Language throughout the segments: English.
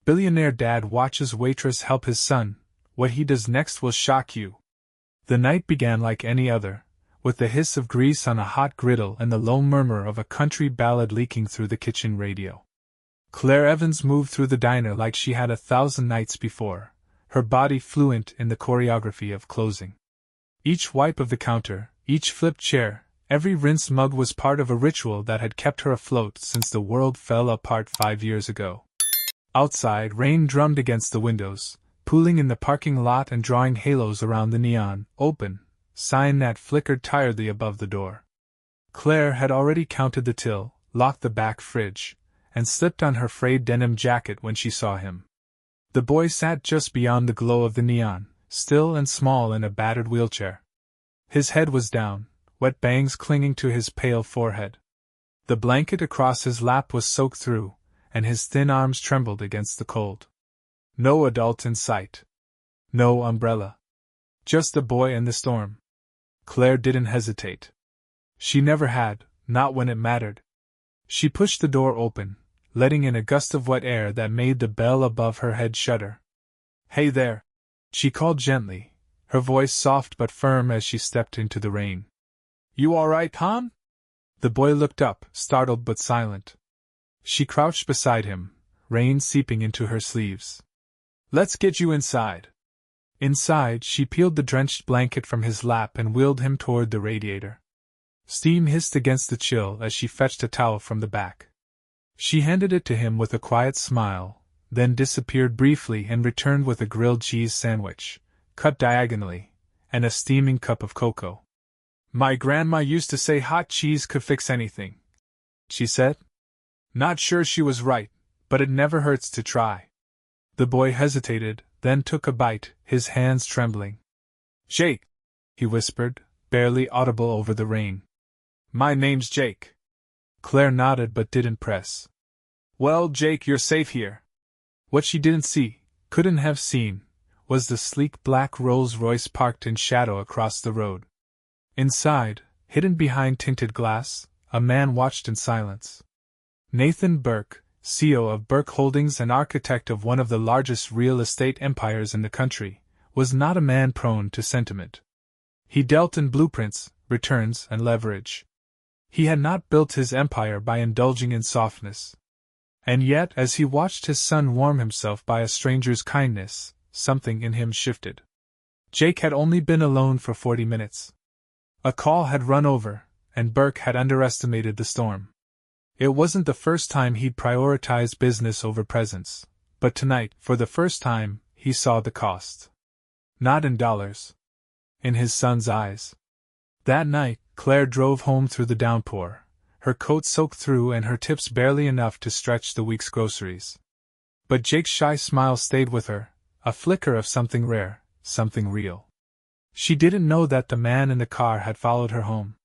Billionaire dad watches waitress help his son. What he does next will shock you. The night began like any other, with the hiss of grease on a hot griddle and the low murmur of a country ballad leaking through the kitchen radio. Claire Evans moved through the diner like she had 1,000 nights before, her body fluent in the choreography of closing. Each wipe of the counter, each flipped chair, every rinsed mug was part of a ritual that had kept her afloat since the world fell apart 5 years ago. Outside, rain drummed against the windows, pooling in the parking lot and drawing halos around the neon, open, sign that flickered tiredly above the door. Claire had already counted the till, locked the back fridge, and slipped on her frayed denim jacket when she saw him. The boy sat just beyond the glow of the neon, still and small in a battered wheelchair. His head was down, wet bangs clinging to his pale forehead. The blanket across his lap was soaked through, and his thin arms trembled against the cold. No adult in sight. No umbrella. Just the boy and the storm. Claire didn't hesitate. She never had, not when it mattered. She pushed the door open, letting in a gust of wet air that made the bell above her head shudder. "Hey there," she called gently, her voice soft but firm as she stepped into the rain. "You all right, hon?" The boy looked up, startled but silent. She crouched beside him, rain seeping into her sleeves. "Let's get you inside." Inside, she peeled the drenched blanket from his lap and wheeled him toward the radiator. Steam hissed against the chill as she fetched a towel from the back. She handed it to him with a quiet smile, then disappeared briefly and returned with a grilled cheese sandwich, cut diagonally, and a steaming cup of cocoa. "My grandma used to say hot cheese could fix anything," she said. Not sure she was right, but it never hurts to try. The boy hesitated, then took a bite, his hands trembling. "Jake," he whispered, barely audible over the rain. "My name's Jake." Claire nodded but didn't press. "Well, Jake, you're safe here." What she didn't see, couldn't have seen, was the sleek black Rolls-Royce parked in shadow across the road. Inside, hidden behind tinted glass, a man watched in silence. Nathan Burke, CEO of Burke Holdings and architect of one of the largest real estate empires in the country, was not a man prone to sentiment. He dealt in blueprints, returns, and leverage. He had not built his empire by indulging in softness. And yet, as he watched his son warm himself by a stranger's kindness, something in him shifted. Jake had only been alone for 40 minutes. A call had run over, and Burke had underestimated the storm. It wasn't the first time he'd prioritized business over presence, but tonight, for the first time, he saw the cost. Not in dollars. In his son's eyes. That night, Claire drove home through the downpour, her coat soaked through and her tips barely enough to stretch the week's groceries. But Jake's shy smile stayed with her, a flicker of something rare, something real. She didn't know that the man in the car had followed her home.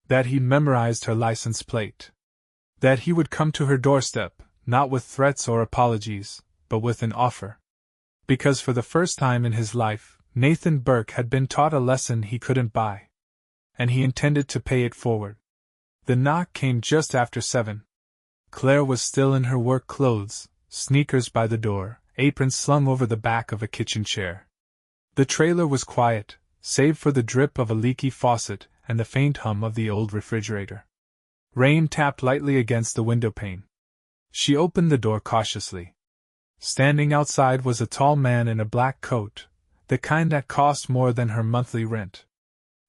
That he'd memorized her license plate. That he would come to her doorstep, not with threats or apologies, but with an offer. Because for the first time in his life, Nathan Burke had been taught a lesson he couldn't buy. And he intended to pay it forward. The knock came just after 7. Claire was still in her work clothes, sneakers by the door, apron slung over the back of a kitchen chair. The trailer was quiet, save for the drip of a leaky faucet and the faint hum of the old refrigerator. Rain tapped lightly against the windowpane. She opened the door cautiously. Standing outside was a tall man in a black coat, the kind that cost more than her monthly rent.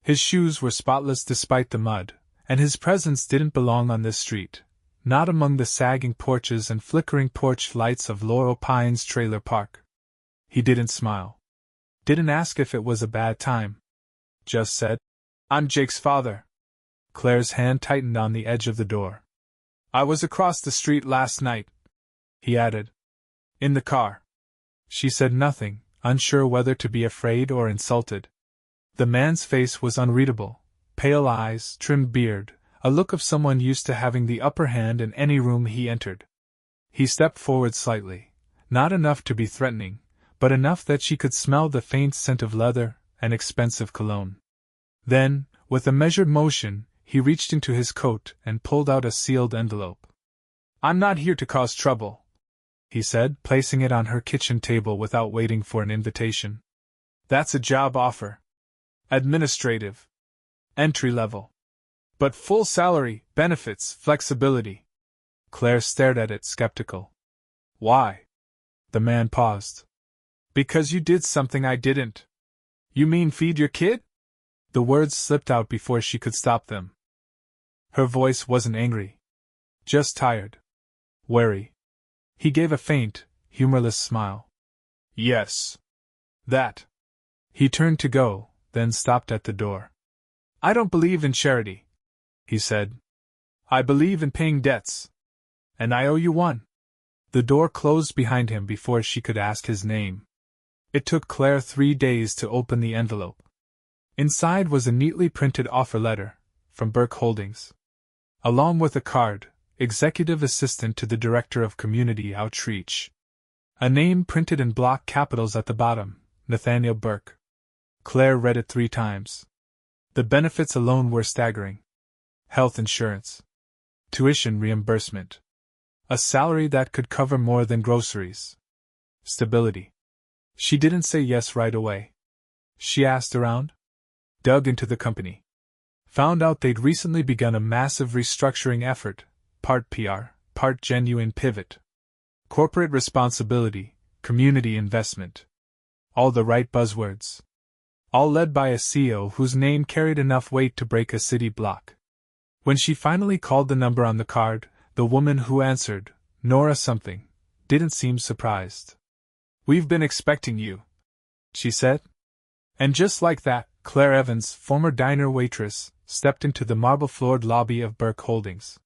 His shoes were spotless despite the mud, and his presence didn't belong on this street, not among the sagging porches and flickering porch lights of Laurel Pines Trailer Park. He didn't smile. Didn't ask if it was a bad time. Just said, "I'm Jake's father." Claire's hand tightened on the edge of the door. "I was across the street last night," he added. "In the car." She said nothing, unsure whether to be afraid or insulted. The man's face was unreadable, pale eyes, trimmed beard, a look of someone used to having the upper hand in any room he entered. He stepped forward slightly, not enough to be threatening, but enough that she could smell the faint scent of leather and expensive cologne. Then, with a measured motion, he reached into his coat and pulled out a sealed envelope. "I'm not here to cause trouble," he said, placing it on her kitchen table without waiting for an invitation. That's a job offer. Administrative. Entry level. But full salary, benefits, flexibility. Claire stared at it, skeptical. Why? The man paused. Because you did something I didn't. You mean feed your kid? The words slipped out before she could stop them. Her voice wasn't angry. Just tired. Wary. He gave a faint, humorless smile. Yes. That. He turned to go, then stopped at the door. I don't believe in charity, he said. I believe in paying debts. And I owe you one. The door closed behind him before she could ask his name. It took Claire 3 days to open the envelope. Inside was a neatly printed offer letter, from Burke Holdings. Along with a card, Executive Assistant to the Director of Community Outreach. A name printed in block capitals at the bottom, Nathaniel Burke. Claire read it 3 times. The benefits alone were staggering. Health insurance. Tuition reimbursement. A salary that could cover more than groceries. Stability. She didn't say yes right away. She asked around. Dug into the company. Found out they'd recently begun a massive restructuring effort, part PR, part genuine pivot. Corporate responsibility, community investment. All the right buzzwords. All led by a CEO whose name carried enough weight to break a city block. When she finally called the number on the card, the woman who answered, Nora something, didn't seem surprised. We've been expecting you, she said. And just like that, Claire Evans, former diner waitress, stepped into the marble-floored lobby of Burke Holdings.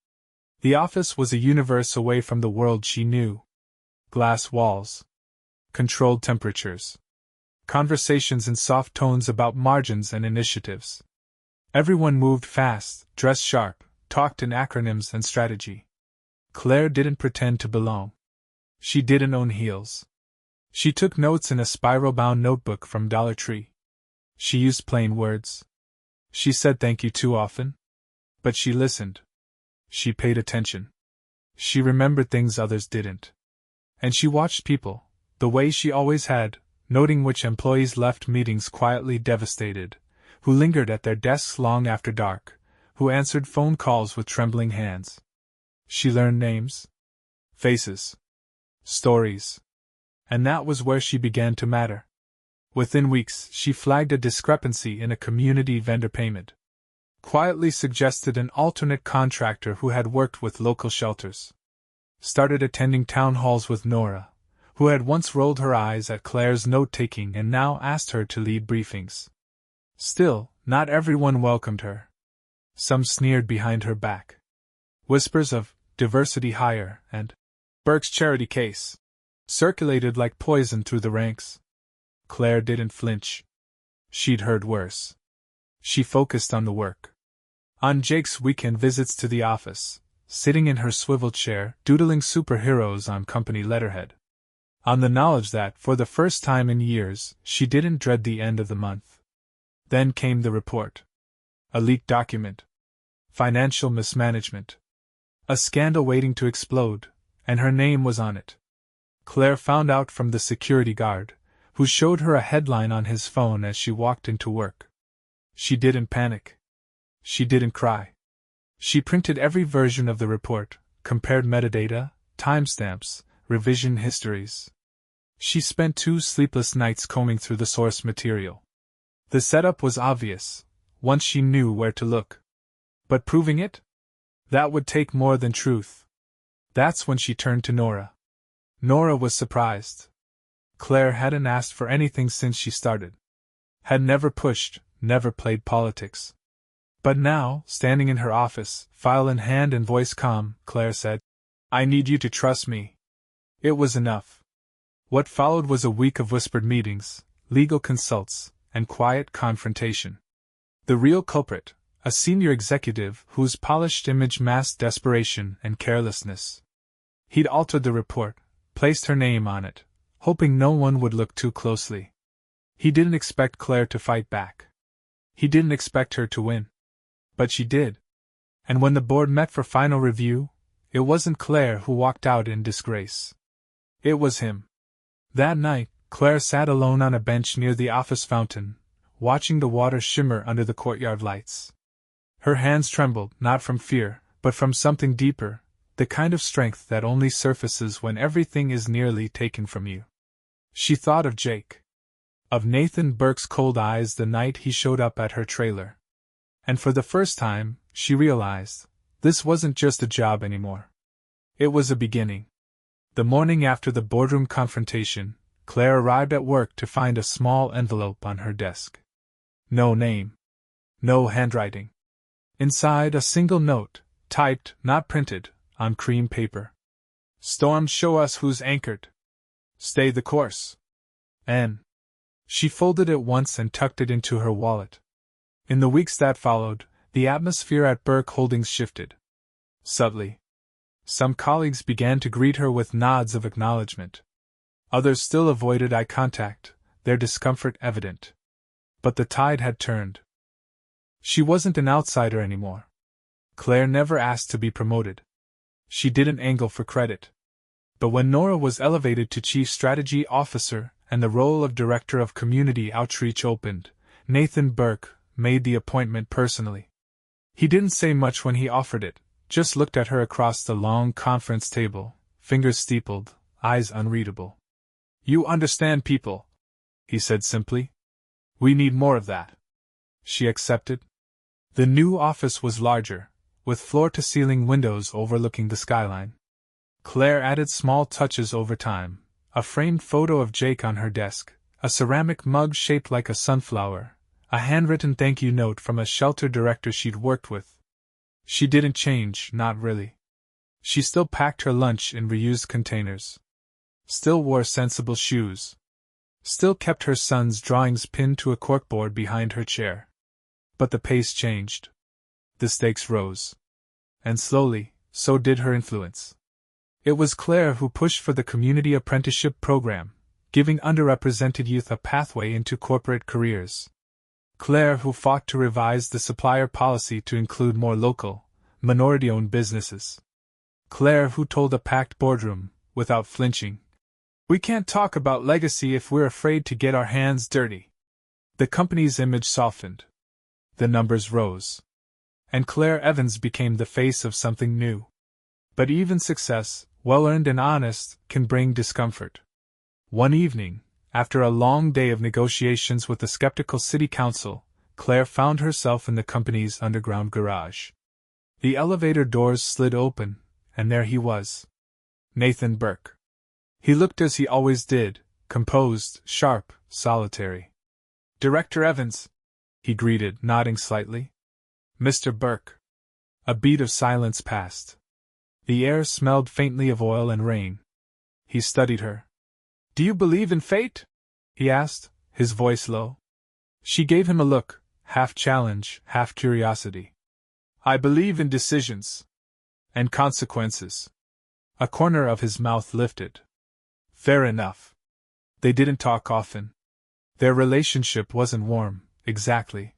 The office was a universe away from the world she knew. Glass walls. Controlled temperatures. Conversations in soft tones about margins and initiatives. Everyone moved fast, dressed sharp, talked in acronyms and strategy. Claire didn't pretend to belong. She didn't own heels. She took notes in a spiral-bound notebook from Dollar Tree. She used plain words. She said thank you too often. But she listened. She paid attention. She remembered things others didn't. And she watched people, the way she always had, noting which employees left meetings quietly devastated, who lingered at their desks long after dark, who answered phone calls with trembling hands. She learned names, faces, stories. And that was where she began to matter. Within weeks, she flagged a discrepancy in a community vendor payment. Quietly suggested an alternate contractor who had worked with local shelters. Started attending town halls with Nora, who had once rolled her eyes at Claire's note-taking and now asked her to lead briefings. Still, not everyone welcomed her. Some sneered behind her back. Whispers of diversity hire and Burke's charity case circulated like poison through the ranks. Claire didn't flinch. She'd heard worse. She focused on the work. On Jake's weekend visits to the office, sitting in her swivel chair, doodling superheroes on company letterhead. On the knowledge that, for the first time in years, she didn't dread the end of the month. Then came the report. A leaked document. Financial mismanagement. A scandal waiting to explode, and her name was on it. Claire found out from the security guard, who showed her a headline on his phone as she walked into work. She didn't panic. She didn't cry. She printed every version of the report, compared metadata, timestamps, revision histories. She spent 2 sleepless nights combing through the source material. The setup was obvious, once she knew where to look. But proving it? That would take more than truth. That's when she turned to Nora. Nora was surprised. Claire hadn't asked for anything since she started. Had never pushed, never played politics. But now, standing in her office, file in hand and voice calm, Claire said, I need you to trust me. It was enough. What followed was a week of whispered meetings, legal consults, and quiet confrontation. The real culprit, a senior executive whose polished image masked desperation and carelessness. He'd altered the report, placed her name on it, hoping no one would look too closely. He didn't expect Claire to fight back. He didn't expect her to win. But she did. And when the board met for final review, it wasn't Claire who walked out in disgrace. It was him. That night, Claire sat alone on a bench near the office fountain, watching the water shimmer under the courtyard lights. Her hands trembled, not from fear, but from something deeper, the kind of strength that only surfaces when everything is nearly taken from you. She thought of Jake. Of Nathan Burke's cold eyes the night he showed up at her trailer. And for the first time, she realized, this wasn't just a job anymore. It was a beginning. The morning after the boardroom confrontation, Claire arrived at work to find a small envelope on her desk. No name. No handwriting. Inside, a single note, typed, not printed, on cream paper. Storms show us who's anchored. Stay the course. N. She folded it once and tucked it into her wallet. In the weeks that followed, the atmosphere at Burke Holdings shifted. Subtly. Some colleagues began to greet her with nods of acknowledgement. Others still avoided eye contact, their discomfort evident. But the tide had turned. She wasn't an outsider anymore. Claire never asked to be promoted. She didn't angle for credit. But when Nora was elevated to Chief Strategy Officer and the role of Director of Community Outreach opened, Nathan Burke made the appointment personally. He didn't say much when he offered it, just looked at her across the long conference table, fingers steepled, eyes unreadable. You understand people, he said simply. We need more of that. She accepted. The new office was larger, with floor-to-ceiling windows overlooking the skyline. Claire added small touches over time, a framed photo of Jake on her desk, a ceramic mug shaped like a sunflower, a handwritten thank you note from a shelter director she'd worked with. She didn't change, not really. She still packed her lunch in reused containers. Still wore sensible shoes. Still kept her son's drawings pinned to a corkboard behind her chair. But the pace changed. The stakes rose. And slowly, so did her influence. It was Claire who pushed for the community apprenticeship program, giving underrepresented youth a pathway into corporate careers. Claire who fought to revise the supplier policy to include more local, minority-owned businesses. Claire who told a packed boardroom, without flinching, we can't talk about legacy if we're afraid to get our hands dirty. The company's image softened. The numbers rose. And Claire Evans became the face of something new. But even success, well-earned and honest, can bring discomfort. One evening, after a long day of negotiations with the skeptical city council, Claire found herself in the company's underground garage. The elevator doors slid open, and there he was. Nathan Burke. He looked as he always did, composed, sharp, solitary. Director Evans, he greeted, nodding slightly. Mr. Burke. A beat of silence passed. The air smelled faintly of oil and rain. He studied her. Do you believe in fate? He asked, his voice low. She gave him a look, half challenge, half curiosity. I believe in decisions. And consequences. A corner of his mouth lifted. Fair enough. They didn't talk often. Their relationship wasn't warm, exactly.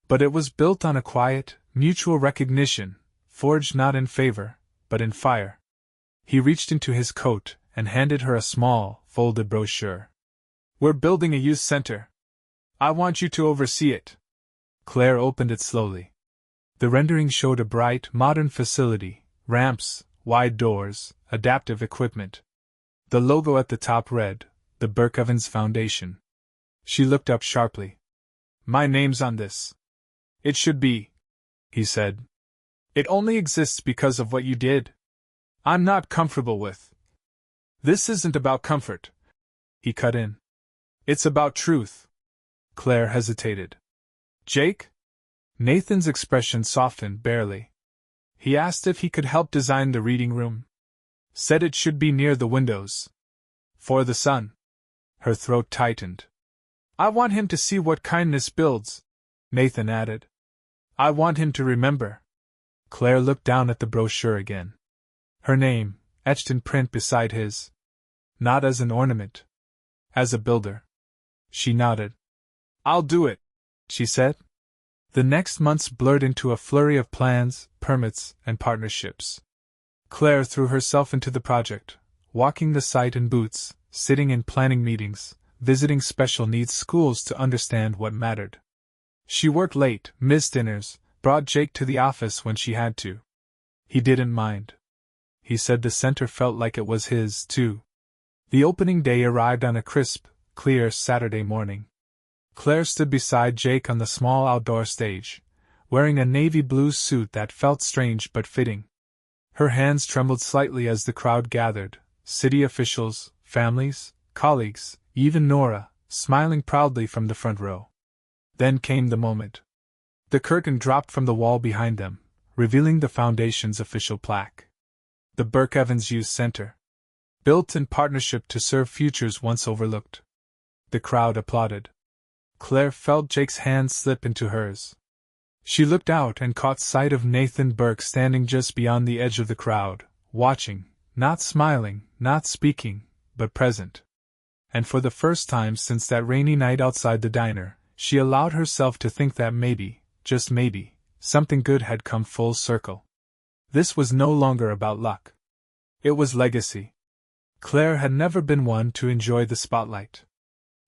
But it was built on a quiet, mutual recognition, forged not in favor, but in fire. He reached into his coat and handed her a small, folded brochure. We're building a youth center. I want you to oversee it. Claire opened it slowly. The rendering showed a bright, modern facility, ramps, wide doors, adaptive equipment. The logo at the top read, the Burke Evans Foundation. She looked up sharply. My name's on this. It should be, he said. It only exists because of what you did. I'm not comfortable with. This isn't about comfort, he cut in. It's about truth. Claire hesitated. Jake? Nathan's expression softened barely. He asked if he could help design the reading room. Said it should be near the windows. For the sun. Her throat tightened. I want him to see what kindness builds, Nathan added. I want him to remember. Claire looked down at the brochure again. Her name, etched in print beside his. Not as an ornament. As a builder. She nodded. I'll do it, she said. The next months blurred into a flurry of plans, permits, and partnerships. Claire threw herself into the project, walking the site in boots, sitting in planning meetings, visiting special needs schools to understand what mattered. She worked late, missed dinners, brought Jake to the office when she had to. He didn't mind. He said the center felt like it was his, too. The opening day arrived on a crisp, clear Saturday morning. Claire stood beside Jake on the small outdoor stage, wearing a navy blue suit that felt strange but fitting. Her hands trembled slightly as the crowd gathered, city officials, families, colleagues, even Nora, smiling proudly from the front row. Then came the moment. The curtain dropped from the wall behind them, revealing the Foundation's official plaque. The Burke Evans Youth Center. Built in partnership to serve futures once overlooked. The crowd applauded. Claire felt Jake's hand slip into hers. She looked out and caught sight of Nathan Burke standing just beyond the edge of the crowd, watching, not smiling, not speaking, but present. And for the first time since that rainy night outside the diner, she allowed herself to think that maybe, just maybe, something good had come full circle. This was no longer about luck. It was legacy. Claire had never been one to enjoy the spotlight.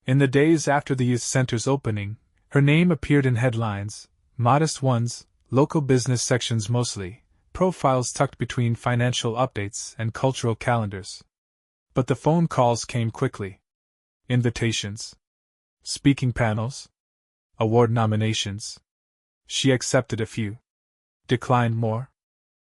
In the days after the youth center's opening, her name appeared in headlines, modest ones, local business sections mostly, profiles tucked between financial updates and cultural calendars. But the phone calls came quickly. Invitations. Speaking panels. Award nominations. She accepted a few. Declined more.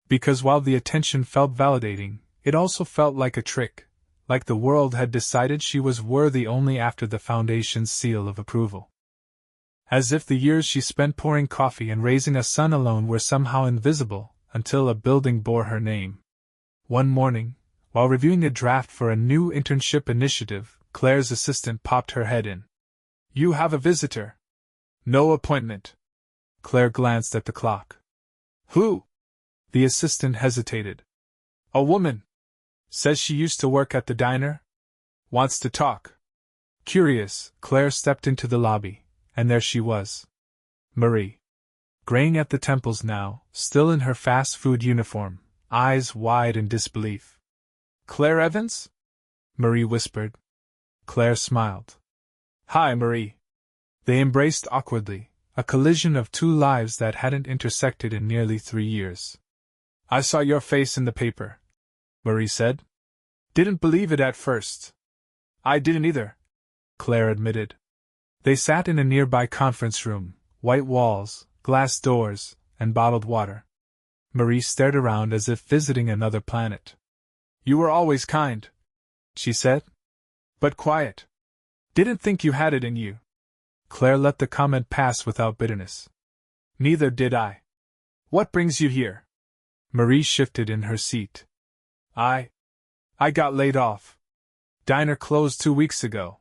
Because while the attention felt validating, it also felt like a trick, like the world had decided she was worthy only after the Foundation's seal of approval. As if the years she spent pouring coffee and raising a son alone were somehow invisible, until a building bore her name. One morning, while reviewing a draft for a new internship initiative, Claire's assistant popped her head in. "You have a visitor." "No appointment." Claire glanced at the clock. "Who?" The assistant hesitated. "A woman. Says she used to work at the diner. Wants to talk." Curious, Claire stepped into the lobby, and there she was. Marie. Graying at the temples now, still in her fast food uniform, eyes wide in disbelief. "Claire Evans?" Marie whispered. Claire smiled. "Hi, Marie." They embraced awkwardly, a collision of two lives that hadn't intersected in nearly 3 years. "I saw your face in the paper," Marie said. "Didn't believe it at first." "I didn't either," Claire admitted. They sat in a nearby conference room, white walls, glass doors, and bottled water. Marie stared around as if visiting another planet. "You were always kind," she said. "But quiet. Didn't think you had it in you." Claire let the comment pass without bitterness. "Neither did I. What brings you here?" Marie shifted in her seat. I got laid off. Diner closed 2 weeks ago.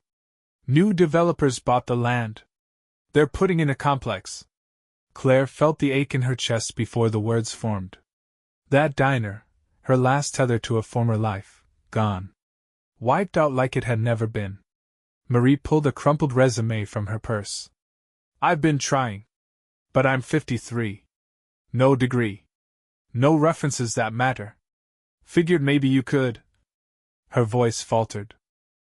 New developers bought the land. They're putting in a complex." Claire felt the ache in her chest before the words formed. That diner, her last tether to a former life, gone. Wiped out like it had never been. Marie pulled a crumpled resume from her purse. "I've been trying. But I'm 53. No degree. No references that matter. Figured maybe you could." Her voice faltered.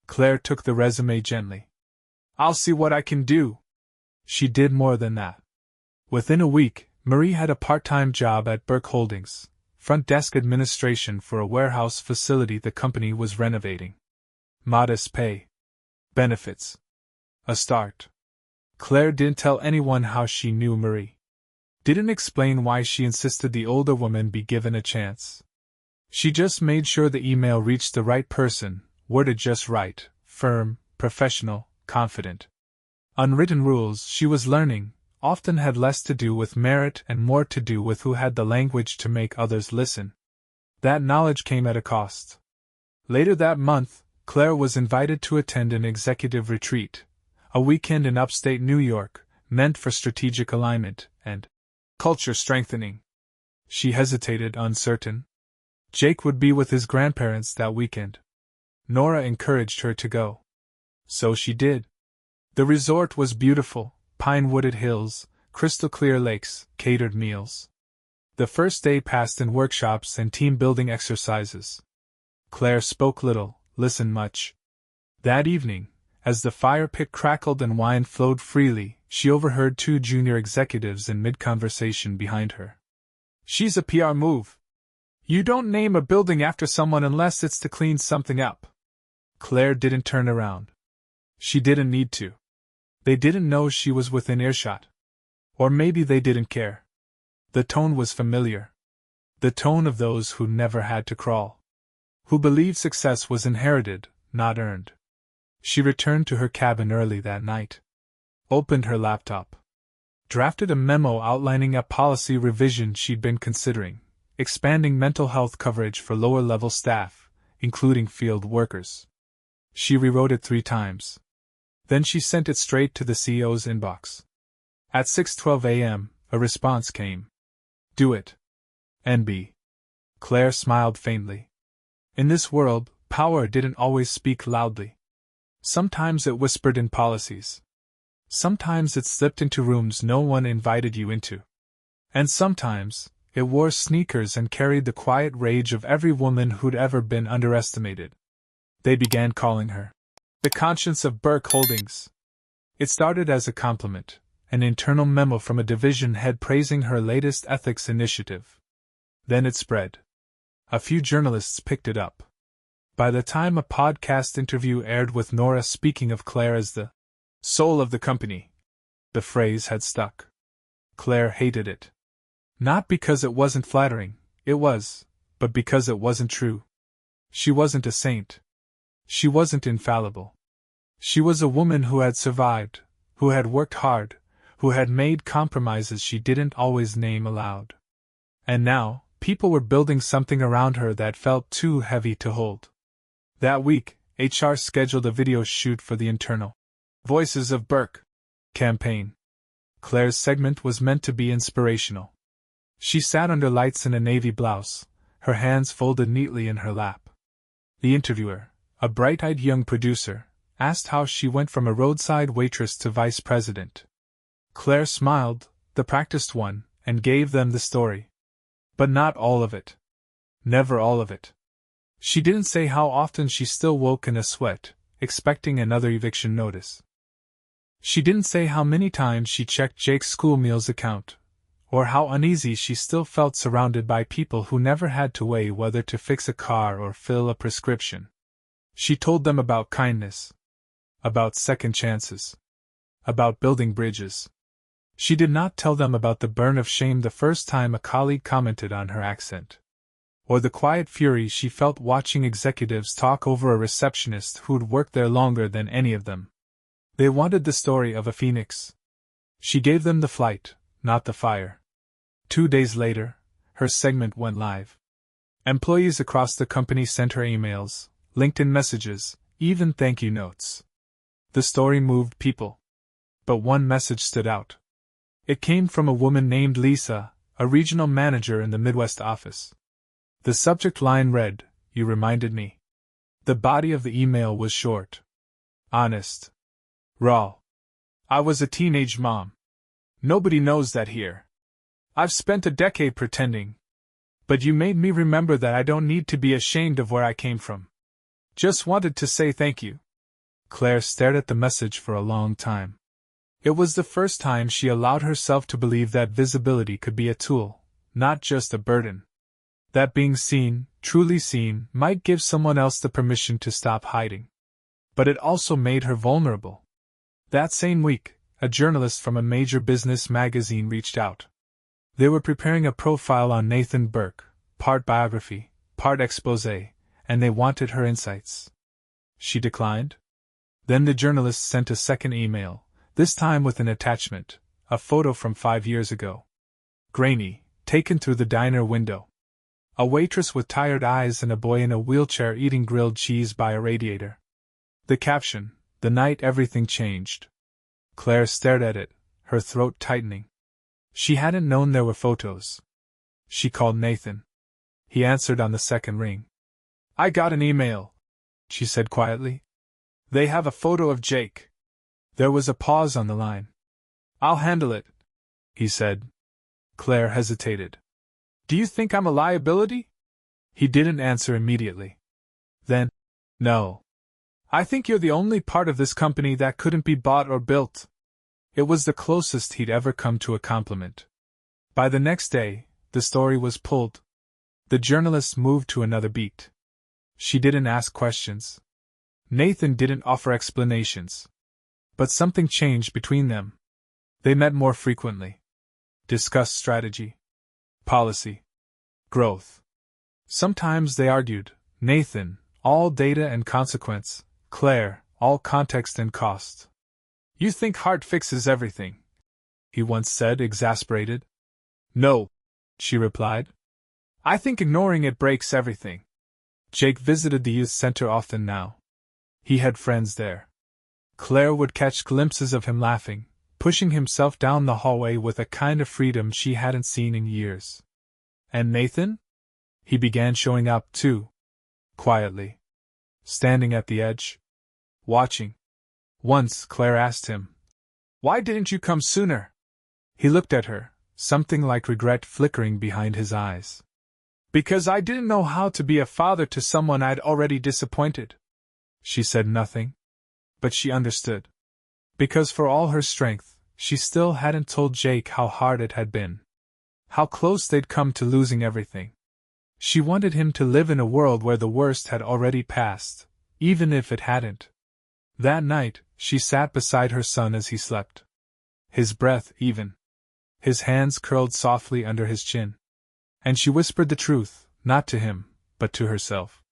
Claire took the resume gently. "I'll see what I can do." She did more than that. Within a week, Marie had a part-time job at Burke Holdings, front desk administration for a warehouse facility the company was renovating. Modest pay. Benefits. A start. Claire didn't tell anyone how she knew Marie. Didn't explain why she insisted the older woman be given a chance. She just made sure the email reached the right person, worded just right, firm, professional, confident. Unwritten rules she was learning often had less to do with merit and more to do with who had the language to make others listen. That knowledge came at a cost. Later that month, Claire was invited to attend an executive retreat, a weekend in upstate New York, meant for strategic alignment and culture strengthening. She hesitated, uncertain. Jake would be with his grandparents that weekend. Nora encouraged her to go. So she did. The resort was beautiful, pine-wooded hills, crystal-clear lakes, catered meals. The first day passed in workshops and team-building exercises. Claire spoke little, listened much. That evening, as the fire pit crackled and wine flowed freely, she overheard two junior executives in mid-conversation behind her. "She's a PR move. You don't name a building after someone unless it's to clean something up." Claire didn't turn around. She didn't need to. They didn't know she was within earshot. Or maybe they didn't care. The tone was familiar. The tone of those who never had to crawl. Who believed success was inherited, not earned. She returned to her cabin early that night. Opened her laptop. Drafted a memo outlining a policy revision she'd been considering, expanding mental health coverage for lower-level staff, including field workers. She rewrote it 3 times. Then she sent it straight to the CEO's inbox. At 6:12 a.m., a response came. "Do it. NB." Claire smiled faintly. In this world, power didn't always speak loudly. Sometimes it whispered in policies. Sometimes it slipped into rooms no one invited you into. And sometimes, it wore sneakers and carried the quiet rage of every woman who'd ever been underestimated. They began calling her the conscience of Burke Holdings. It started as a compliment, an internal memo from a division head praising her latest ethics initiative. Then it spread. A few journalists picked it up. By the time a podcast interview aired with Nora speaking of Claire as the soul of the company, the phrase had stuck. Claire hated it. Not because it wasn't flattering, it was, but because it wasn't true. She wasn't a saint. She wasn't infallible. She was a woman who had survived, who had worked hard, who had made compromises she didn't always name aloud. And now, people were building something around her that felt too heavy to hold. That week, HR scheduled a video shoot for the internal Voices of Burke campaign. Claire's segment was meant to be inspirational. She sat under lights in a navy blouse, her hands folded neatly in her lap. The interviewer, a bright-eyed young producer, asked how she went from a roadside waitress to vice president. Claire smiled, the practiced one, and gave them the story. But not all of it. Never all of it. She didn't say how often she still woke in a sweat, expecting another eviction notice. She didn't say how many times she checked Jake's school meals account, or how uneasy she still felt surrounded by people who never had to weigh whether to fix a car or fill a prescription. She told them about kindness, about second chances, about building bridges. She did not tell them about the burn of shame the first time a colleague commented on her accent, or the quiet fury she felt watching executives talk over a receptionist who'd worked there longer than any of them. They wanted the story of a phoenix. She gave them the flight, not the fire. 2 days later, her segment went live. Employees across the company sent her emails, LinkedIn messages, even thank you notes. The story moved people. But one message stood out. It came from a woman named Lisa, a regional manager in the Midwest office. The subject line read, "You reminded me." The body of the email was short. Honest. Raw. "I was a teenage mom. Nobody knows that here. I've spent a decade pretending. But you made me remember that I don't need to be ashamed of where I came from. Just wanted to say thank you." Claire stared at the message for a long time. It was the first time she allowed herself to believe that visibility could be a tool, not just a burden. That being seen, truly seen, might give someone else the permission to stop hiding. But it also made her vulnerable. That same week, a journalist from a major business magazine reached out. They were preparing a profile on Nathan Burke, part biography, part exposé, and they wanted her insights. She declined. Then the journalist sent a second email, this time with an attachment, a photo from 5 years ago. Grainy, taken through the diner window. A waitress with tired eyes and a boy in a wheelchair eating grilled cheese by a radiator. The caption, "The night everything changed." Claire stared at it, her throat tightening. She hadn't known there were photos. She called Nathan. He answered on the second ring. "I got an email," she said quietly. "They have a photo of Jake." There was a pause on the line. "I'll handle it," he said. Claire hesitated. "Do you think I'm a liability?" He didn't answer immediately. Then, no. I think you're the only part of this company that couldn't be bought or built. It was the closest he'd ever come to a compliment. By the next day, the story was pulled. The journalist moved to another beat. She didn't ask questions. Nathan didn't offer explanations. But something changed between them. They met more frequently. Discussed strategy, policy, growth. Sometimes they argued. Nathan, all data and consequence. Claire, all context and cost. You think heart fixes everything, he once said, exasperated. No, she replied. I think ignoring it breaks everything. Jake visited the youth center often now. He had friends there. Claire would catch glimpses of him laughing, pushing himself down the hallway with a kind of freedom she hadn't seen in years. And Nathan? He began showing up, too. Quietly. Standing at the edge. Watching. Once, Claire asked him, "Why didn't you come sooner?" He looked at her, something like regret flickering behind his eyes. "Because I didn't know how to be a father to someone I'd already disappointed." She said nothing. But she understood. Because for all her strength, she still hadn't told Jake how hard it had been. How close they'd come to losing everything. She wanted him to live in a world where the worst had already passed, even if it hadn't. That night, she sat beside her son as he slept. His breath even. His hands curled softly under his chin. And she whispered the truth, not to him, but to herself.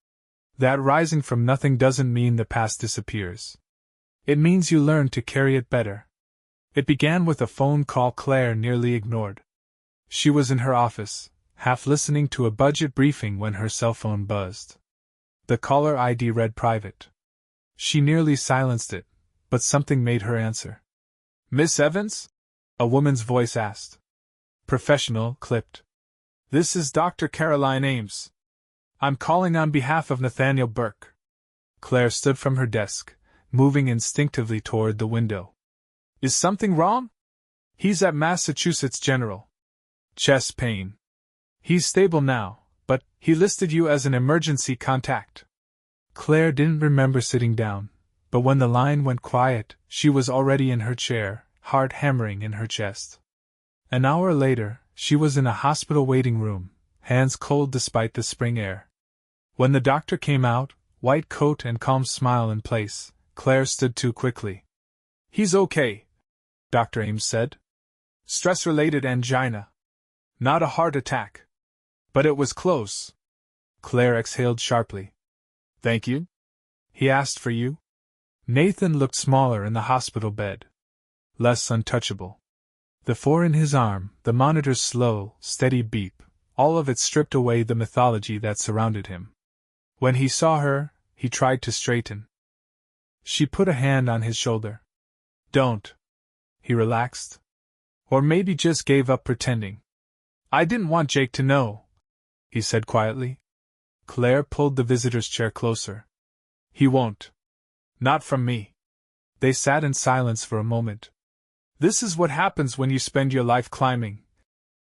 That rising from nothing doesn't mean the past disappears. It means you learn to carry it better. It began with a phone call Claire nearly ignored. She was in her office, half listening to a budget briefing when her cell phone buzzed. The caller ID read private. She nearly silenced it, but something made her answer. "Miss Evans?" a woman's voice asked. Professional, clipped. "This is Dr. Caroline Ames. I'm calling on behalf of Nathaniel Burke." Claire stood from her desk, moving instinctively toward the window. "Is something wrong?" "He's at Massachusetts General. Chest pain. He's stable now, but he listed you as an emergency contact." Claire didn't remember sitting down, but when the line went quiet, she was already in her chair, heart hammering in her chest. An hour later, she was in a hospital waiting room, hands cold despite the spring air. When the doctor came out, white coat and calm smile in place, Claire stood too quickly. "He's okay," Dr. Ames said. "Stress-related angina. Not a heart attack. But it was close." Claire exhaled sharply. "Thank you?" he asked. "For you?" Nathan looked smaller in the hospital bed. Less untouchable. The four in his arm, the monitor's slow, steady beep, all of it stripped away the mythology that surrounded him. When he saw her, he tried to straighten. She put a hand on his shoulder. "Don't." He relaxed. Or maybe just gave up pretending. "I didn't want Jake to know," he said quietly. Claire pulled the visitor's chair closer. "He won't. Not from me." They sat in silence for a moment. "This is what happens when you spend your life climbing,"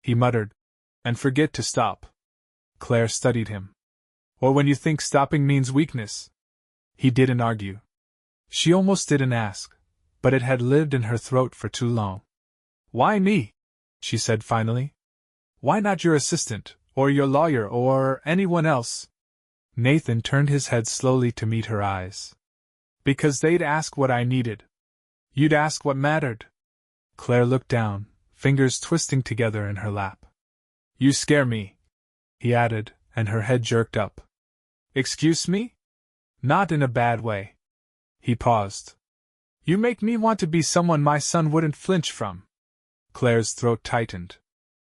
he muttered, "and forget to stop." Claire studied him. "Or when you think stopping means weakness." He didn't argue. She almost didn't ask, but it had lived in her throat for too long. "Why me?" she said finally. "Why not your assistant, or your lawyer, or anyone else?" Nathan turned his head slowly to meet her eyes. "Because they'd ask what I needed. You'd ask what mattered." Claire looked down, fingers twisting together in her lap. "You scare me," he added, and her head jerked up. "Excuse me?" "Not in a bad way." He paused. "You make me want to be someone my son wouldn't flinch from." Claire's throat tightened.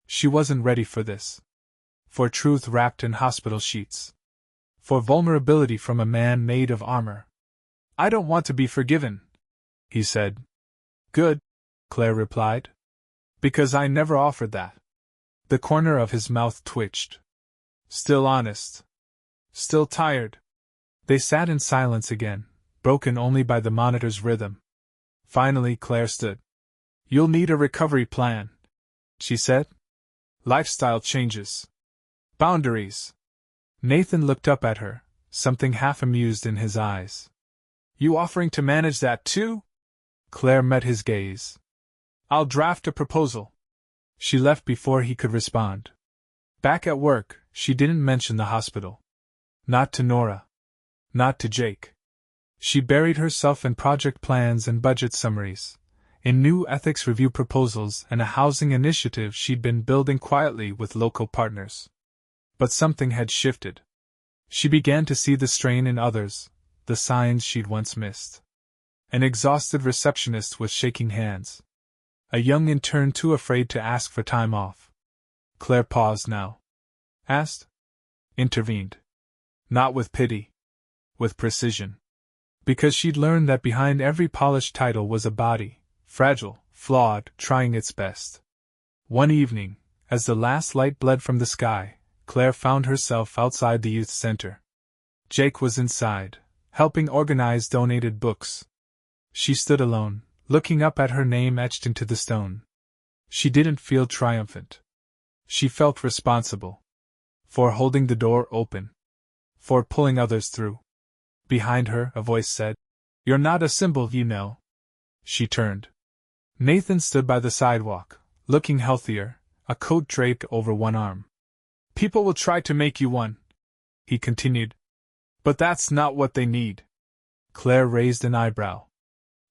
She wasn't ready for this. For truth wrapped in hospital sheets. For vulnerability from a man made of armor. "I don't want to be forgiven," he said. "Good," Claire replied. "Because I never offered that." The corner of his mouth twitched. "Still honest. Still tired." They sat in silence again, broken only by the monitor's rhythm. Finally Claire stood. "You'll need a recovery plan," she said. "Lifestyle changes. Boundaries." Nathan looked up at her, something half amused in his eyes. You offering to manage that too? Claire met his gaze. I'll draft a proposal. She left before he could respond. Back at work, she didn't mention the hospital. Not to Nora. Not to Jake. She buried herself in project plans and budget summaries, in new ethics review proposals and a housing initiative she'd been building quietly with local partners. But something had shifted. She began to see the strain in others, the signs she'd once missed. An exhausted receptionist was shaking hands. A young intern too afraid to ask for time off. Claire paused now. Asked? Intervened. Not with pity. With precision. Because she'd learned that behind every polished title was a body, fragile, flawed, trying its best. One evening, as the last light bled from the sky, Claire found herself outside the youth center. Jake was inside, helping organize donated books. She stood alone, looking up at her name etched into the stone. She didn't feel triumphant. She felt responsible. For holding the door open. For pulling others through. Behind her, a voice said, "You're not a symbol, you know." She turned. Nathan stood by the sidewalk, looking healthier, a coat draped over one arm. "People will try to make you one," he continued. "But that's not what they need." Claire raised an eyebrow.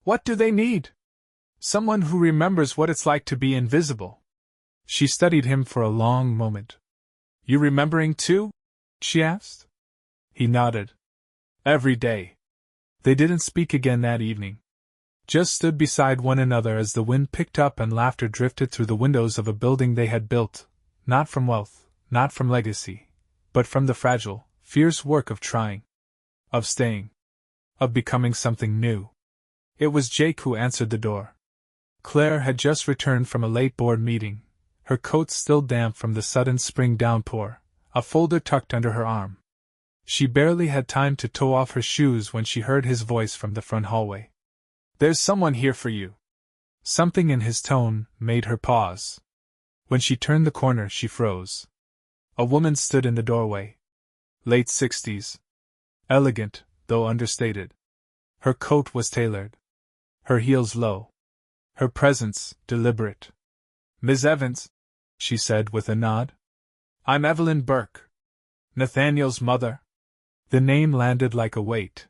"What do they need?" "Someone who remembers what it's like to be invisible." She studied him for a long moment. "You remembering too?" she asked. He nodded. "Every day." They didn't speak again that evening. Just stood beside one another as the wind picked up and laughter drifted through the windows of a building they had built, not from wealth, not from legacy, but from the fragile, fierce work of trying. Of staying. Of becoming something new. It was Jake who answered the door. Claire had just returned from a late board meeting, her coat still damp from the sudden spring downpour, a folder tucked under her arm. She barely had time to toe off her shoes when she heard his voice from the front hallway. "There's someone here for you." Something in his tone made her pause. When she turned the corner, she froze. A woman stood in the doorway. Late 60s. Elegant, though understated. Her coat was tailored. Her heels low. Her presence deliberate. "Miss Evans," she said with a nod. "I'm Evelyn Burke. Nathaniel's mother." The name landed like a weight.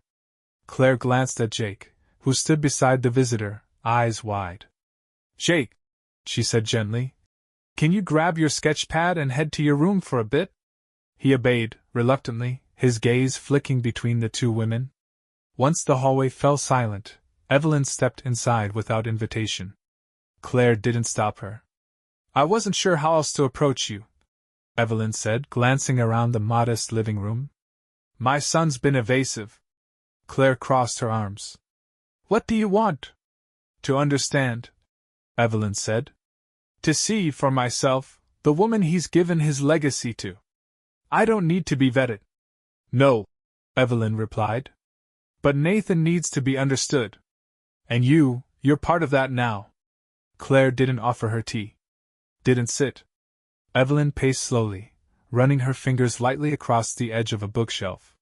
Claire glanced at Jake, who stood beside the visitor, eyes wide. "Jake," she said gently, "can you grab your sketch pad and head to your room for a bit?" He obeyed, reluctantly, his gaze flicking between the two women. Once the hallway fell silent, Evelyn stepped inside without invitation. Claire didn't stop her. "I wasn't sure how else to approach you," Evelyn said, glancing around the modest living room. "My son's been evasive." Claire crossed her arms. "What do you want?" "To understand," Evelyn said. "To see, for myself, the woman he's given his legacy to. I don't need to be vetted." "No," Evelyn replied. "But Nathan needs to be understood. And you're part of that now." Claire didn't offer her tea. Didn't sit. Evelyn paced slowly, running her fingers lightly across the edge of a bookshelf.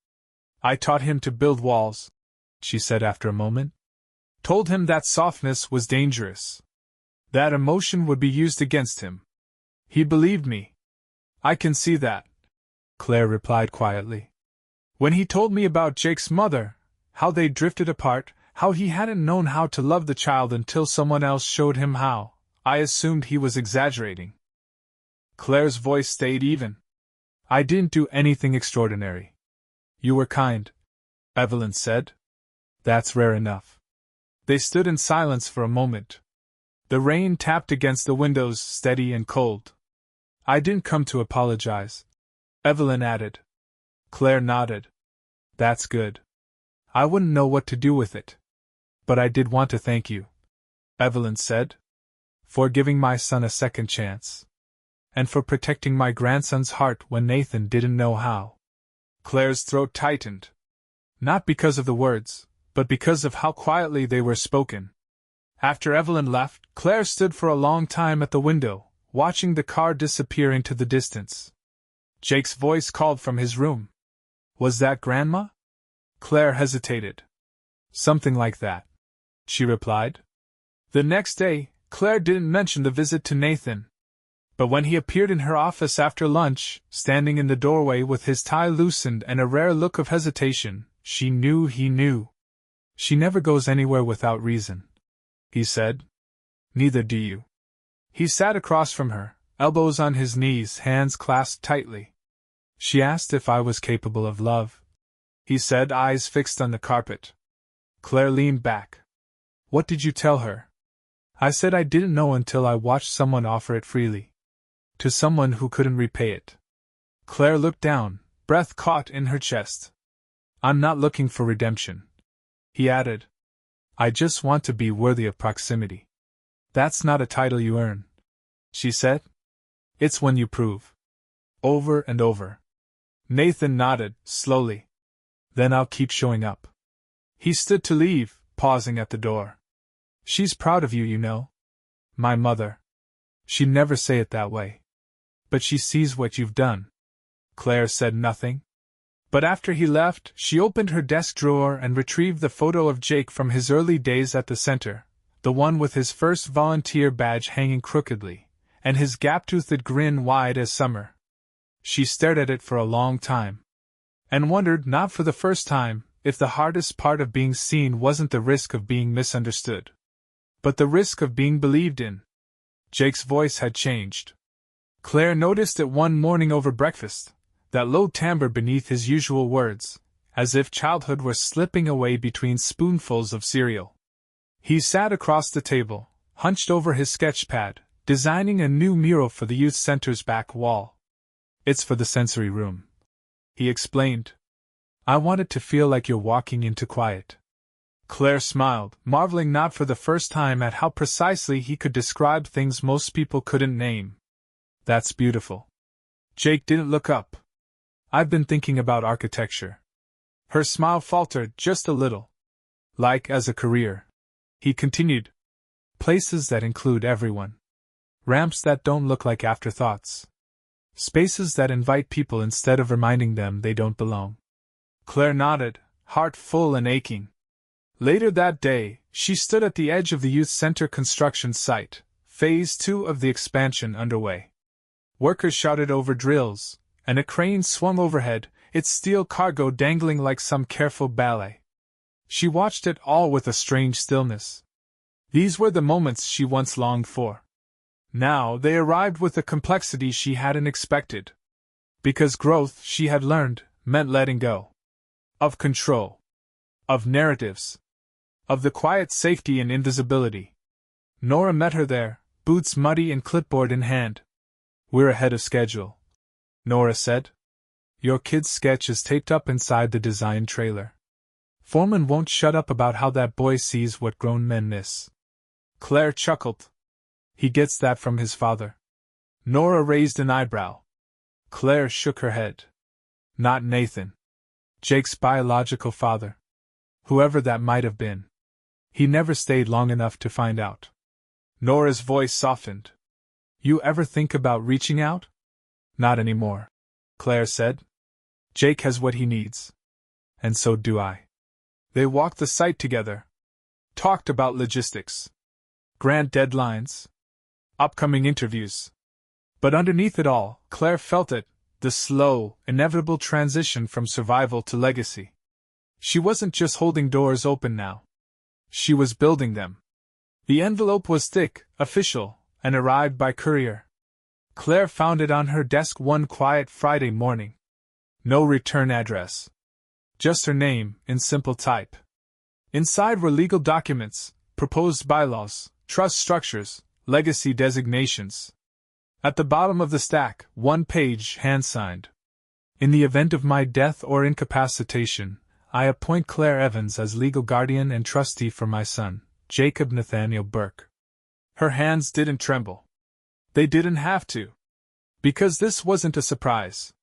"I taught him to build walls," she said after a moment. "Told him that softness was dangerous. That emotion would be used against him. He believed me. I can see that," Claire replied quietly. "When he told me about Jake's mother, how they drifted apart, how he hadn't known how to love the child until someone else showed him how, I assumed he was exaggerating." Claire's voice stayed even. "I didn't do anything extraordinary." "You were kind," Evelyn said. "That's rare enough." They stood in silence for a moment. The rain tapped against the windows, steady and cold. "I didn't come to apologize," Evelyn added. Claire nodded. "That's good. I wouldn't know what to do with it. But I did want to thank you," Evelyn said, "for giving my son a second chance. And for protecting my grandson's heart when Nathan didn't know how." Claire's throat tightened. Not because of the words, but because of how quietly they were spoken. After Evelyn left, Claire stood for a long time at the window, watching the car disappear into the distance. Jake's voice called from his room. Was that Grandma? Claire hesitated. Something like that, she replied. The next day, Claire didn't mention the visit to Nathan. But when he appeared in her office after lunch, standing in the doorway with his tie loosened and a rare look of hesitation, she knew he knew. She never goes anywhere without reason, he said. Neither do you. He sat across from her, elbows on his knees, hands clasped tightly. She asked if I was capable of love. He said, eyes fixed on the carpet. Claire leaned back. What did you tell her? I said I didn't know until I watched someone offer it freely. To someone who couldn't repay it. Claire looked down, breath caught in her chest. I'm not looking for redemption, he added. I just want to be worthy of proximity. That's not a title you earn, she said. It's one you prove. Over and over. Nathan nodded, slowly. Then I'll keep showing up. He stood to leave, pausing at the door. She's proud of you, you know. My mother. She'd never say it that way. But she sees what you've done. Claire said nothing. But after he left, she opened her desk drawer and retrieved the photo of Jake from his early days at the center, the one with his first volunteer badge hanging crookedly, and his gap-toothed grin wide as summer. She stared at it for a long time. And wondered, not for the first time, if the hardest part of being seen wasn't the risk of being misunderstood, but the risk of being believed in. Jake's voice had changed. Claire noticed it one morning over breakfast, that low timbre beneath his usual words, as if childhood were slipping away between spoonfuls of cereal. He sat across the table, hunched over his sketch pad, designing a new mural for the youth center's back wall. It's for the sensory room, he explained. I want it to feel like you're walking into quiet. Claire smiled, marveling not for the first time at how precisely he could describe things most people couldn't name. That's beautiful. Jake didn't look up. I've been thinking about architecture. Her smile faltered just a little. Like as a career, he continued. Places that include everyone. Ramps that don't look like afterthoughts. Spaces that invite people instead of reminding them they don't belong. Claire nodded, heart full and aching. Later that day, she stood at the edge of the youth center construction site, phase 2 of the expansion underway. Workers shouted over drills, and a crane swung overhead, its steel cargo dangling like some careful ballet. She watched it all with a strange stillness. These were the moments she once longed for. Now they arrived with a complexity she hadn't expected. Because growth, she had learned, meant letting go. Of control. Of narratives. Of the quiet safety and invisibility. Nora met her there, boots muddy and clipboard in hand. We're ahead of schedule, Nora said. Your kid's sketch is taped up inside the design trailer. Foreman won't shut up about how that boy sees what grown men miss. Claire chuckled. He gets that from his father. Nora raised an eyebrow. Claire shook her head. Not Nathan. Jake's biological father. Whoever that might have been. He never stayed long enough to find out. Nora's voice softened. You ever think about reaching out? Not anymore, Claire said. Jake has what he needs. And so do I. They walked the site together. Talked about logistics. Grant deadlines. Upcoming interviews. But underneath it all, Claire felt it, the slow, inevitable transition from survival to legacy. She wasn't just holding doors open now. She was building them. The envelope was thick, official, and arrived by courier. Claire found it on her desk one quiet Friday morning. No return address. Just her name, in simple type. Inside were legal documents, proposed bylaws, trust structures, legacy designations. At the bottom of the stack, one page, hand-signed. In the event of my death or incapacitation, I appoint Claire Evans as legal guardian and trustee for my son, Jacob Nathaniel Burke. Her hands didn't tremble. They didn't have to. Because this wasn't a surprise.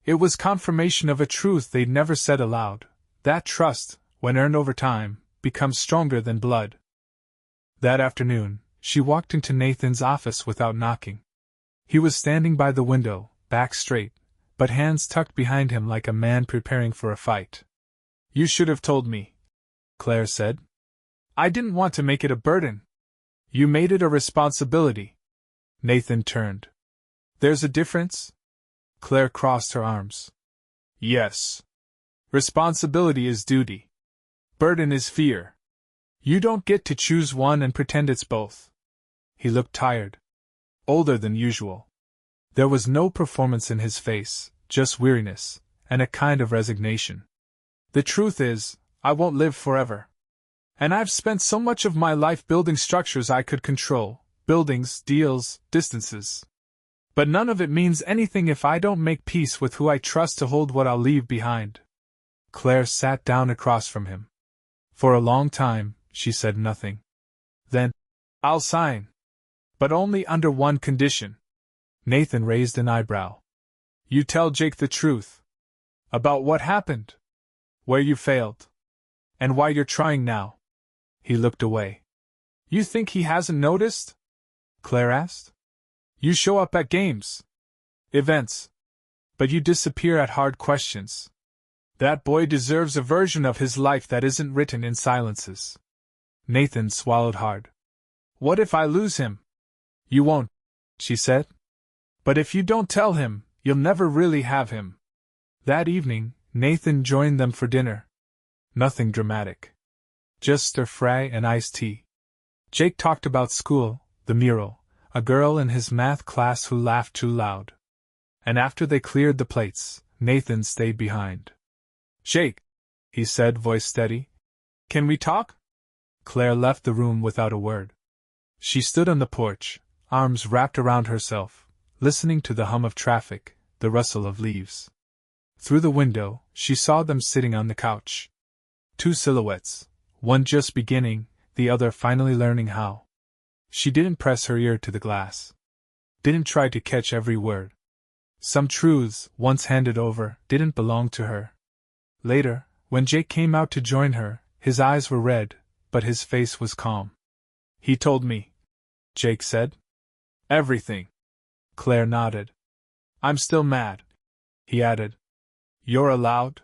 It was confirmation of a truth they'd never said aloud. That trust, when earned over time, becomes stronger than blood. That afternoon, she walked into Nathan's office without knocking. He was standing by the window, back straight, but hands tucked behind him like a man preparing for a fight. "You should have told me," Claire said. "I didn't want to make it a burden." "You made it a responsibility." Nathan turned. "There's a difference?" Claire crossed her arms. "Yes. Responsibility is duty. Burden is fear. You don't get to choose one and pretend it's both." He looked tired. Older than usual. There was no performance in his face, just weariness, and a kind of resignation. "The truth is, I won't live forever. And I've spent so much of my life building structures I could control, buildings, deals, distances. But none of it means anything if I don't make peace with who I trust to hold what I'll leave behind." Claire sat down across from him. For a long time, she said nothing. Then, "I'll sign. But only under one condition." Nathan raised an eyebrow. "You tell Jake the truth. About what happened. Where you failed. And why you're trying now." He looked away. "You think he hasn't noticed?" Claire asked. "You show up at games. Events. But you disappear at hard questions. That boy deserves a version of his life that isn't written in silences." Nathan swallowed hard. "What if I lose him?" "You won't," she said. "But if you don't tell him, you'll never really have him." That evening, Nathan joined them for dinner. Nothing dramatic. Just stir-fry and iced tea. Jake talked about school, the mural, a girl in his math class who laughed too loud. And after they cleared the plates, Nathan stayed behind. "Jake," he said, voice steady, "can we talk?" Claire left the room without a word. She stood on the porch, arms wrapped around herself, listening to the hum of traffic, the rustle of leaves. Through the window, she saw them sitting on the couch. Two silhouettes, one just beginning, the other finally learning how. She didn't press her ear to the glass. Didn't try to catch every word. Some truths, once handed over, didn't belong to her. Later, when Jake came out to join her, his eyes were red, but his face was calm. "He told me," Jake said. "Everything." Claire nodded. "I'm still mad," he added. "You're allowed?"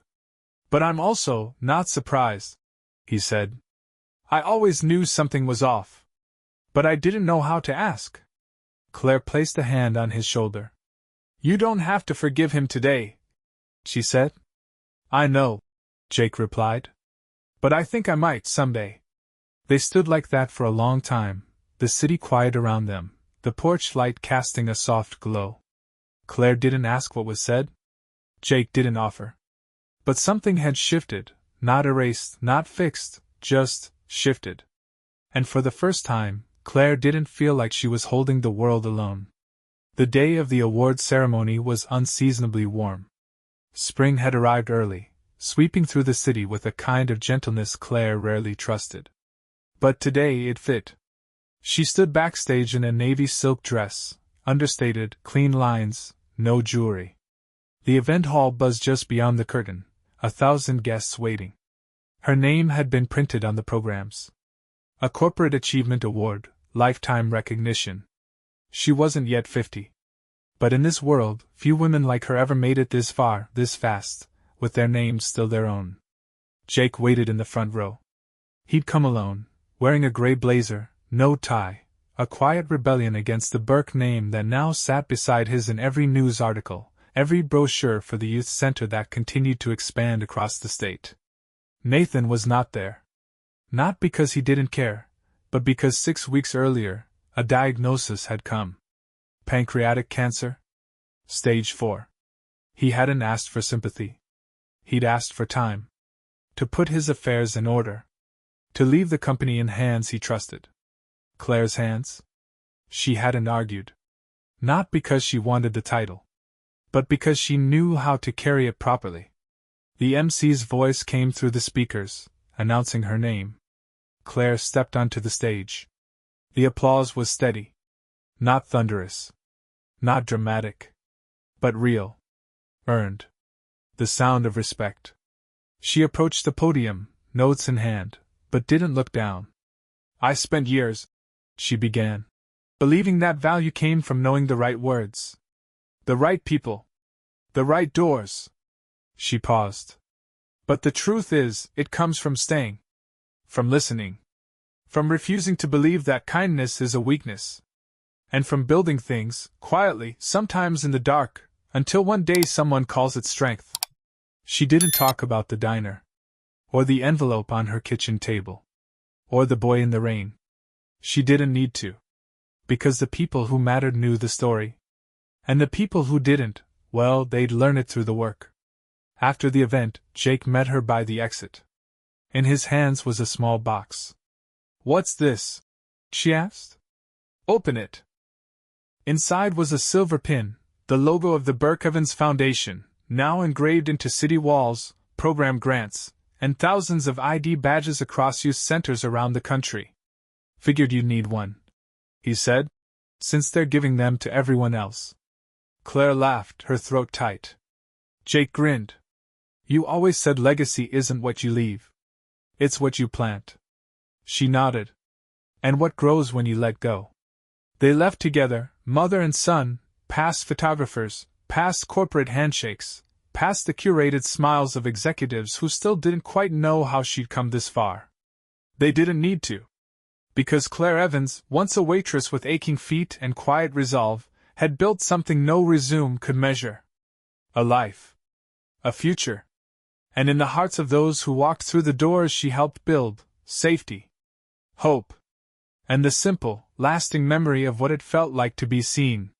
"But I'm also not surprised," he said. "I always knew something was off. But I didn't know how to ask." Claire placed a hand on his shoulder. "You don't have to forgive him today," she said. "I know," Jake replied. "But I think I might someday." They stood like that for a long time, the city quiet around them, the porch light casting a soft glow. Claire didn't ask what was said. Jake didn't offer. But something had shifted, not erased, not fixed, just shifted. And for the first time, Claire didn't feel like she was holding the world alone. The day of the award ceremony was unseasonably warm. Spring had arrived early, sweeping through the city with a kind of gentleness Claire rarely trusted. But today it fit. She stood backstage in a navy silk dress, understated, clean lines, no jewelry. The event hall buzzed just beyond the curtain, 1,000 guests waiting. Her name had been printed on the programs. A corporate achievement award, lifetime recognition. She wasn't yet 50. But in this world, few women like her ever made it this far, this fast, with their names still their own. Jake waited in the front row. He'd come alone, wearing a gray blazer, no tie, a quiet rebellion against the Burke name that now sat beside his in every news article, every brochure for the youth center that continued to expand across the state. Nathan was not there. Not because he didn't care, but because 6 weeks earlier, a diagnosis had come. Pancreatic cancer? Stage 4. He hadn't asked for sympathy. He'd asked for time. To put his affairs in order. To leave the company in hands he trusted. Claire's hands? She hadn't argued. Not because she wanted the title. But because she knew how to carry it properly. The MC's voice came through the speakers, announcing her name. Claire stepped onto the stage. The applause was steady. Not thunderous. Not dramatic. But real. Earned. The sound of respect. She approached the podium, notes in hand, but didn't look down. "I spent years," she began, "believing that value came from knowing the right words. The right people. The right doors. She paused. But the truth is, it comes from staying. From listening. From refusing to believe that kindness is a weakness. And from building things, quietly, sometimes in the dark, until one day someone calls it strength. She didn't talk about the diner. Or the envelope on her kitchen table. Or the boy in the rain. She didn't need to. Because the people who mattered knew the story. And the people who didn't, well, they'd learn it through the work. After the event, Jake met her by the exit. In his hands was a small box. "What's this?" she asked. "Open it." Inside was a silver pin, the logo of the Burke Evans Foundation, now engraved into city walls, program grants, and thousands of ID badges across youth centers around the country. "Figured you'd need one," he said, "since they're giving them to everyone else." Claire laughed, her throat tight. Jake grinned. "You always said legacy isn't what you leave. It's what you plant." She nodded. "And what grows when you let go." They left together, mother and son, past photographers, past corporate handshakes, past the curated smiles of executives who still didn't quite know how she'd come this far. They didn't need to. Because Claire Evans, once a waitress with aching feet and quiet resolve, had built something no resume could measure. A life. A future. And in the hearts of those who walked through the doors she helped build, safety. Hope. And the simple, lasting memory of what it felt like to be seen.